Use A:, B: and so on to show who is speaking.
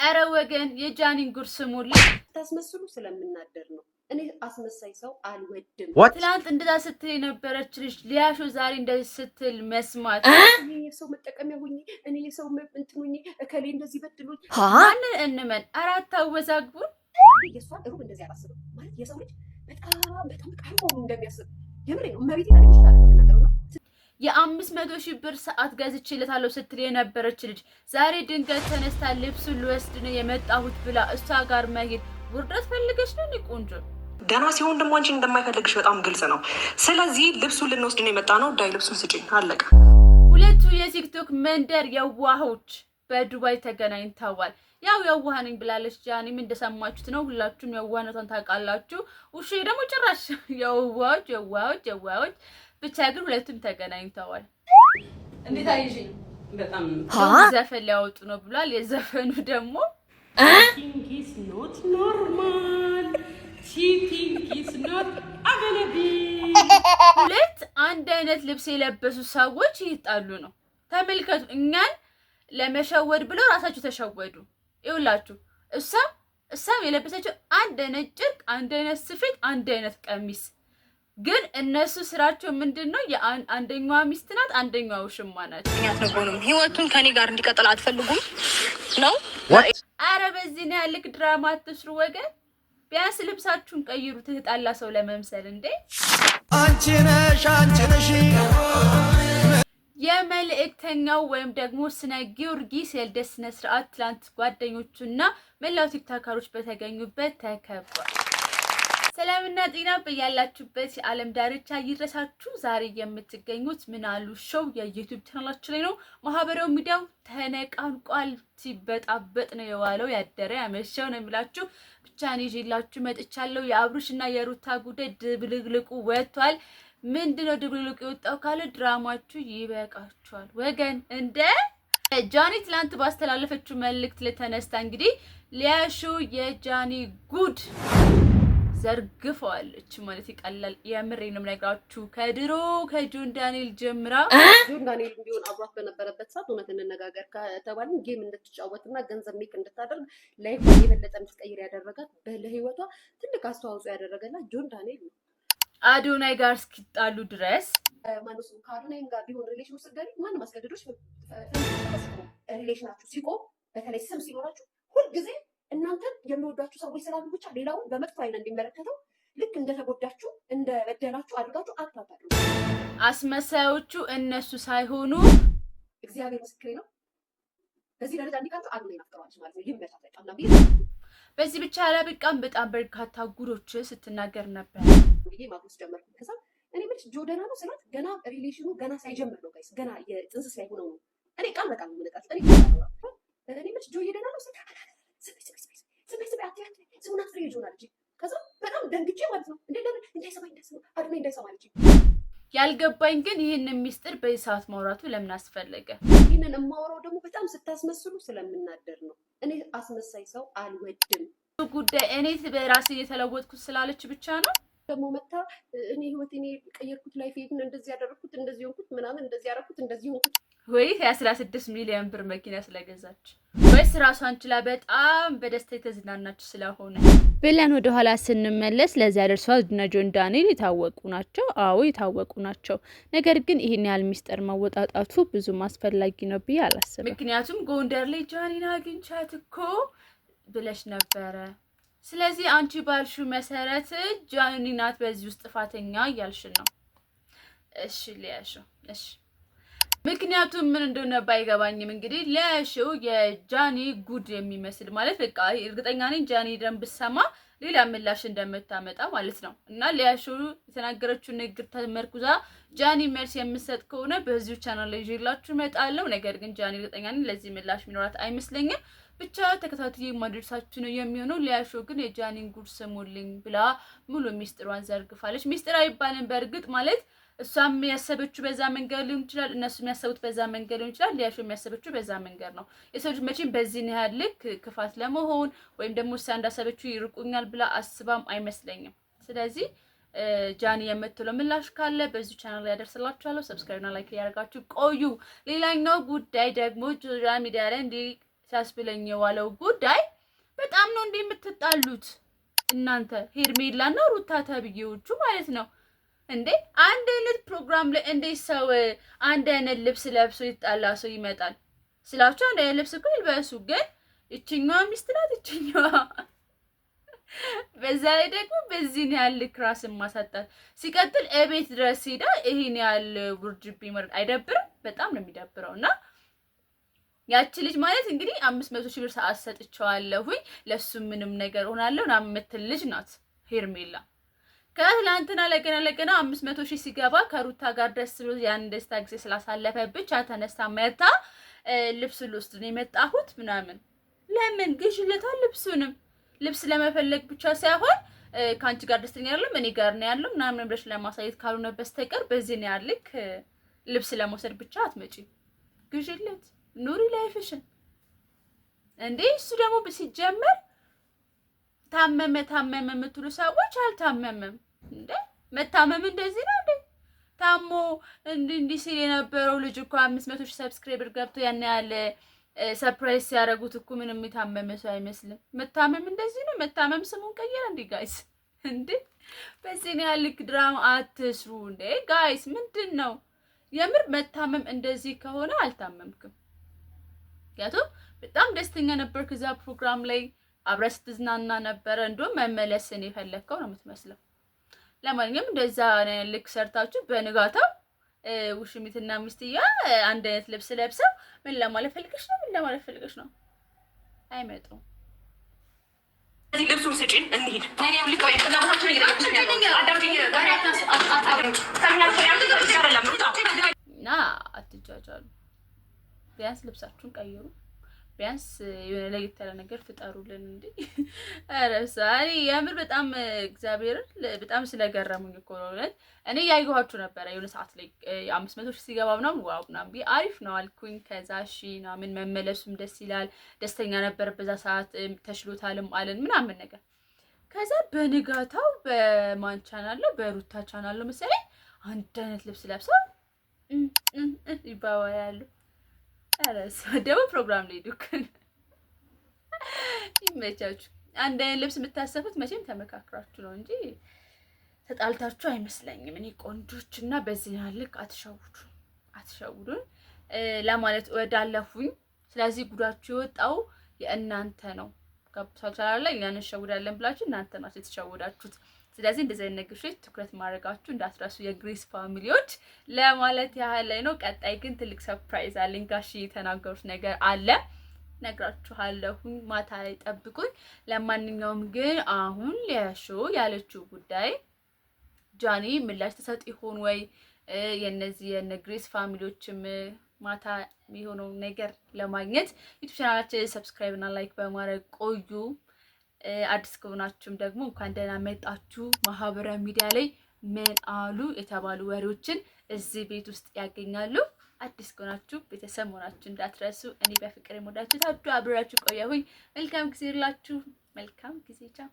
A: አረ ወገን የጃኒን ጉር ስሙል
B: ታስመስሉ ስለምናደር ነው። እኔ አስመሳይ ሰው አልወድም።
A: ትላንት እንደዛ ስትል የነበረች ልጅ ሊያሾ ዛሬ እንደዚህ ስትል መስማት
B: እኔ የሰው መጠቀሚያ ሆኜ እኔ የሰው እንትን ሆኜ እከሌ እንደዚህ በድሎኝ
A: ማንን እንመን? አራት አወዛግቡን
B: የሷን ሩብ እንደዚህ አላስብም ማለት የሰው ልጅ በጣም ቀርቦ እንደሚያስብ የምሬ ነው። መቤት ይችላል ነው
A: የ500,000 ብር ሰዓት ገዝቼለታለሁ ስትል የነበረች ልጅ ዛሬ ድንገት ተነስታ ልብሱን ልወስድ ነው የመጣሁት ብላ እሷ ጋር መሄድ ውርደት ፈልገሽ ነው? ቆንጆ
C: ገና ሲሆን ደግሞ አንቺን እንደማይፈልግሽ በጣም ግልጽ ነው። ስለዚህ ልብሱን ልንወስድ ነው የመጣ ነው። ዳይ ልብሱን ስጪኝ፣ አለቀ።
A: ሁለቱ የቲክቶክ መንደር የዋሆች በዱባይ ተገናኝተዋል። ያው የዋህ ነኝ ብላለች ጃኒም፣ እንደሰማችሁት ነው። ሁላችሁም የዋህነቷን ታውቃላችሁ። ውሽ ደግሞ ጭራሽ የዋሆች ብቻ ግን ሁለቱም ተገናኝተዋል። እንዴት አይጂ በጣም ዘፈን ሊያወጡ ነው ብሏል። የዘፈኑ ደግሞ
D: cheating is not normal, cheating is not available።
A: ሁለት አንድ አይነት ልብስ የለበሱ ሰዎች ይጣሉ ነው። ተመልከቱ። እኛን ለመሸወድ ብለው ራሳቸው ተሸወዱ። ይውላችሁ እሷም የለበሰችው አንድ አይነት ጨርቅ፣ አንድ አይነት ስፌት፣ አንድ አይነት ቀሚስ ግን እነሱ ስራቸው ምንድነው? አንደኛዋ ሚስት ናት፣ አንደኛዋ ውሽማ ናት።
C: አትነግሩንም። ህይወቱን ከኔ ጋር እንዲቀጥል አትፈልጉም ነው?
A: አረ በዚህ ነው ያልክ ድራማ አትስሩ ወገን። ቢያንስ ልብሳችሁን ቀይሩ ትጣላ ሰው ለመምሰል እንዴ።
E: አንቺ ነሽ
A: የመልእክተኛው ወይም ደግሞ ስነ ጊዮርጊስ የልደት ስነ ስርዓት ትላንት ጓደኞቹና መላው ቲክቶከሮች በተገኙበት ተከብሯል። ሰላምና ጤና በያላችሁበት የዓለም ዳርቻ ይድረሳችሁ። ዛሬ የምትገኙት ምናሉ ሾው የዩቲዩብ ቻናላችን ላይ ነው። ማህበራዊ ሚዲያው ተነቃንቋል፣ ሲበጣበጥ ነው የዋለው፣ ያደረ ያመሸው ነው የሚላችሁ። ብቻ ነው ይዤላችሁ መጥቻለሁ። የአብሩሽና የሩታ ጉዳይ ድብልቅልቁ ወጥቷል። ምንድነው ድብልቅልቁ የወጣው ካለ ድራማችሁ ይበቃችኋል ወገን። እንደ ጃኒ ትላንት ባስተላለፈችው መልእክት ለተነስታ እንግዲህ ሊያሾ የጃኒ ጉድ ዘርግፈዋለች ማለት ይቀላል። የምሬን ነው የምነግራችሁ። ከድሮ ከጆን ዳንኤል ጀምራ
B: ጆን ዳንኤል ቢሆን አብሯት በነበረበት ሰዓት እውነት እንነጋገር ከተባልን ጌም እንድትጫወትና ገንዘብ ሜክ እንድታደርግ ላይፍ የበለጠ እንድትቀይር ያደረጋት ለህይወቷ ትልቅ አስተዋጽኦ ያደረገላት ጆን ዳንኤል ነው።
A: አዶናይ ጋር እስኪጣሉ ድረስ
B: ማነሱ ከአዶናይም ጋር ቢሆን ሪሌሽን ውስጥ ገሪ ማንም አስገድዶች ሪሌሽናችሁ ሲቆም በተለይ ስም ሲኖራችሁ ሁልጊዜ እናንተን የሚወዷችሁ ሰዎች ስላሉ ብቻ ሌላውን በመጥፎ አይነት እንዲመለከተው ልክ እንደተጎዳችሁ እንደበደላችሁ አድርጋችሁ አታታሉ።
A: አስመሳዮቹ እነሱ ሳይሆኑ
B: እግዚአብሔር ምስክሬ ነው። በዚህ ደረጃ እንዲካቱ አዶናይ ናፍቀዋለች ማለት ነው። ይመጣ በቃና
A: በዚህ ብቻ አላበቃም። በጣም በርካታ ጉዶች ስትናገር ነበር።
B: እንግዲህ ማግኘት ጀመርኩ። ከዛ እኔ ምንጭ ጆደና ነው ስላት ገና ሪሌሽኑ ገና ሳይጀምር ነው ጋይስ፣ ገና የጥንስስ ላይ ሆነው ነው። እኔ ቃል በቃል ነው የምነቃት። እኔ ምንጭ ጆ ሄደና ነው ስላት
A: ያልገባኝ ግን ይህንን ሚስጥር በዚህ ሰዓት ማውራቱ ለምን አስፈለገ?
B: ይህንን የማወራው ደግሞ በጣም ስታስመስሉ ስለምናደር ነው። እኔ አስመሳይ ሰው አልወድም።
A: ጉዳይ እኔ በራሴ የተለወጥኩት ስላለች ብቻ ነው።
B: ደግሞ መታ እኔ ህይወቴን ቀየርኩት፣ ላይፌን እንደዚህ ያደረኩት፣ እንደዚህ ሆንኩት፣ ምናምን እንደዚህ ያደረኩት፣ እንደዚህ ሆንኩት
A: ወይ 16 ሚሊዮን ብር መኪና ስለገዛች ወይስ ራሷን ችላ በጣም በደስታ የተዝናናች ስለሆነ ብለን ወደ ኋላ ስንመለስ ለዚያ ደርሷል። ጆን ዳንኤል የታወቁ ናቸው። አዎ የታወቁ ናቸው። ነገር ግን ይሄን ያህል ሚስጥር ማወጣጣቱ ብዙም አስፈላጊ ነው ብዬ አላስብም። ምክንያቱም ጎንደር ላይ ጃኒን አግኝቻት እኮ ብለሽ ነበረ። ስለዚህ አንቺ ባልሽው መሰረት ጃኒ ናት በዚህ ውስጥ ጥፋተኛ እያልሽ ነው። እሺ ሊያሾ እሺ ምክንያቱም ምን እንደሆነ ባይገባኝም እንግዲህ ሊያሾ የጃኒ ጉድ የሚመስል ማለት በቃ እርግጠኛ ነኝ ጃኒ ደም ብሰማ ሌላ ምላሽ እንደምታመጣ ማለት ነው። እና ሊያሾ የተናገረችው ንግግር ተመርኩዛ ጃኒ መልስ የምትሰጥ ከሆነ በዚሁ ቻናል ላይ ይዤላችሁ እመጣለሁ። ነገር ግን ጃኒ እርግጠኛ ነኝ ለዚህ ምላሽ የሚኖራት አይመስለኝም። ብቻ ተከታታይ ማድረሳችሁ ነው የሚሆነው። ሊያሾ ግን የጃኒን ጉድ ስሙልኝ ብላ ሙሉ ሚስጥሯን ዘርግፋለች። ሚስጥር አይባልም በእርግጥ ማለት እሷም ያሰበችው በዛ መንገድ ሊሆን ይችላል፣ እነሱ የሚያሰቡት በዛ መንገድ ሊሆን ይችላል። ሊያሾ የሚያሰበችው በዛ መንገድ ነው። የሰው ልጅ መቼም በዚህ ያህል ልክ ክፋት ለመሆን ወይም ደግሞ እሷ እንዳሰበችው ይርቁኛል ብላ አስባም አይመስለኝም። ስለዚህ ጃኒ የምትለው ምላሽ ካለ በዚህ ቻናል ላይ ያደርስላችኋለሁ። ሰብስክራይብ እና ላይክ ያደርጋችሁ ቆዩ። ሌላኛው ጉዳይ ደግሞ ሶሻል ሚዲያ ላይ ሲያስብለኝ የዋለው ጉዳይ በጣም ነው እንዴ የምትጣሉት እናንተ ሄርሜላና ሩታ ተብዬዎቹ ማለት ነው እንዴ? አንድ አይነት ፕሮግራም ላይ እንዴት ሰው አንድ አይነት ልብስ ለብሶ ይጣላ ሰው ይመጣል ስላችሁ? አንድ አይነት ልብስ እኮ ይልበሱ፣ ግን እችኛዋ ሚስት ናት እችኛዋ። በዛ ላይ ደግሞ በዚህ ያህል ክራስን ማሳጣት ሲቀጥል እቤት ድረስ ሄዳ ይሄን ያህል ውርጅብኝ ማለት አይደብርም? በጣም ነው የሚደብረውና ያቺ ልጅ ማለት እንግዲህ 500,000 ብር ሰዓት ሰጥቼዋለሁኝ ለሱ ምንም ነገር ሆናለሁ ና የምትል ልጅ ናት ሄርሜላ። ከትላንትና ለገና 500,000 ሲገባ ከሩታ ጋር ደስ ብሎ ያን ደስታ ጊዜ ስላሳለፈ ብቻ ተነስታ መታ ልብስ ልወስድ ነው የመጣሁት ምናምን። ለምን ግዥለታል? ልብሱንም ልብስ ለመፈለግ ብቻ ሳይሆን ካንቺ ጋር ደስተኛ አይደለም እኔ ጋር ነው ያለው ምናምን ብለሽ ለማሳየት ካልሆነ በስተቀር በዚህ ነው ያልክ ልብስ ለመውሰድ ብቻ አትመጪ። ግዥለት ኑሪ ላይፍሽን እንዴ። እሱ ደግሞ ሲጀመር ታመመ የምትሉ ሰዎች አልታመመም እንዴ? መታመም እንደዚህ ነው እንዴ? ታሞ እንዲህ ሲል የነበረው ልጅ እኮ 500,000 ሰብስክራይበር ገብቶ ያን ያለ ሰርፕራይዝ ሲያደርጉት እኮ ምንም የታመመ ሰው አይመስልም። መታመም እንደዚህ ነው። መታመም ስሙን ቀየረ እንዴ ጋይስ? እንዴ በዚህ ነው ያልክ ድራማ አትስሩ እንዴ ጋይስ። ምንድነው የምር መታመም እንደዚህ ከሆነ አልታመምክም። ያቱም በጣም ደስተኛ ነበር ከዛ ፕሮግራም ላይ አብረህ ስትዝናና ነበር። እንደውም መመለስን የፈለከው ነው የምትመስለው። ለማንኛውም እንደዛ ልክ ሰርታችሁ በንጋታው ውሽሚትና ሚስትያ አንድ አይነት ልብስ ለብሰው ምን ለማለት ፈልገሽ ነው? አይመጡም።
C: እዚህ ልብሱን ስጪን እንሂድ።
A: እና አትጃጃሉ። ቢያንስ ልብሳችሁን ቀይሩ። ቢያንስ የሆነ ለየት ያለ ነገር ፍጠሩልን እንዴ። ኧረ ሳሪ የምር በጣም እግዚአብሔር በጣም ስለገረሙኝ እኮ ነው። እኔ ያየኋችሁ ነበረ የሆነ ሰዓት ላይ 500,000 ሲገባ ምናምን ዋው ምናምን አሪፍ ነው አልኩኝ። ከዛ እሺ ምናምን መመለሱም ደስ ይላል። ደስተኛ ነበር በዛ ሰዓት ተሽሎታልም አለን ምናምን ነገር። ከዛ በንጋታው በማን ቻናል ነው በሩታ ቻናል ነው መሰለኝ አንድ አይነት ልብስ ለብሰው ይባባላሉ። አረስ ደግሞ ፕሮግራም ላይ ዱክን ይመቻችሁ። አንድ አይነት ልብስ የምታሰፉት መቼም ተመካክራችሁ ነው እንጂ ተጣልታችሁ አይመስለኝም። እኔ ቆንጆችና በዚህ ያልክ አትሸውዱን ለማለት ወዳለፉኝ። ስለዚህ ጉዳችሁ የወጣው የእናንተ ነው። ከብታችኋል ላይ ያን ሸውዳለን ብላችሁ እናንተ ናችሁ የተሸወዳችሁት። ስለዚህ እንደዚህ አይነት ነገሮች ትኩረት ማድረጋችሁ እንዳትረሱ የግሬስ ፋሚሊዎች ለማለት ያህል ላይ ነው። ቀጣይ ግን ትልቅ ሰርፕራይዝ አለኝ። ጋሽ የተናገሩት ነገር አለ ነግራችኋለሁ። ማታ ላይ ጠብቁኝ። ለማንኛውም ግን አሁን ያለችው ጉዳይ ጃኒ ምላሽ ተሰጥ ይሆን ወይ? የነዚህ የግሬስ ፋሚሊዎችም ማታ የሚሆነው ነገር ለማግኘት ዩቲዩብ ቻናላችን ሰብስክራይብ እና ላይክ በማድረግ ቆዩ። አዲስ ከሆናችሁም ደግሞ እንኳን ደህና መጣችሁ። ማህበራዊ ሚዲያ ላይ ምን አሉ የተባሉ ወሬዎችን እዚህ ቤት ውስጥ ያገኛሉ። አዲስ ከሆናችሁ ቤተሰብ መሆናችሁ እንዳትረሱ። እኔ በፍቅር የምወዳችሁ ታዱ አብራችሁ ቆያሁኝ። መልካም ጊዜ ይላችሁ። መልካም ጊዜ ቻው።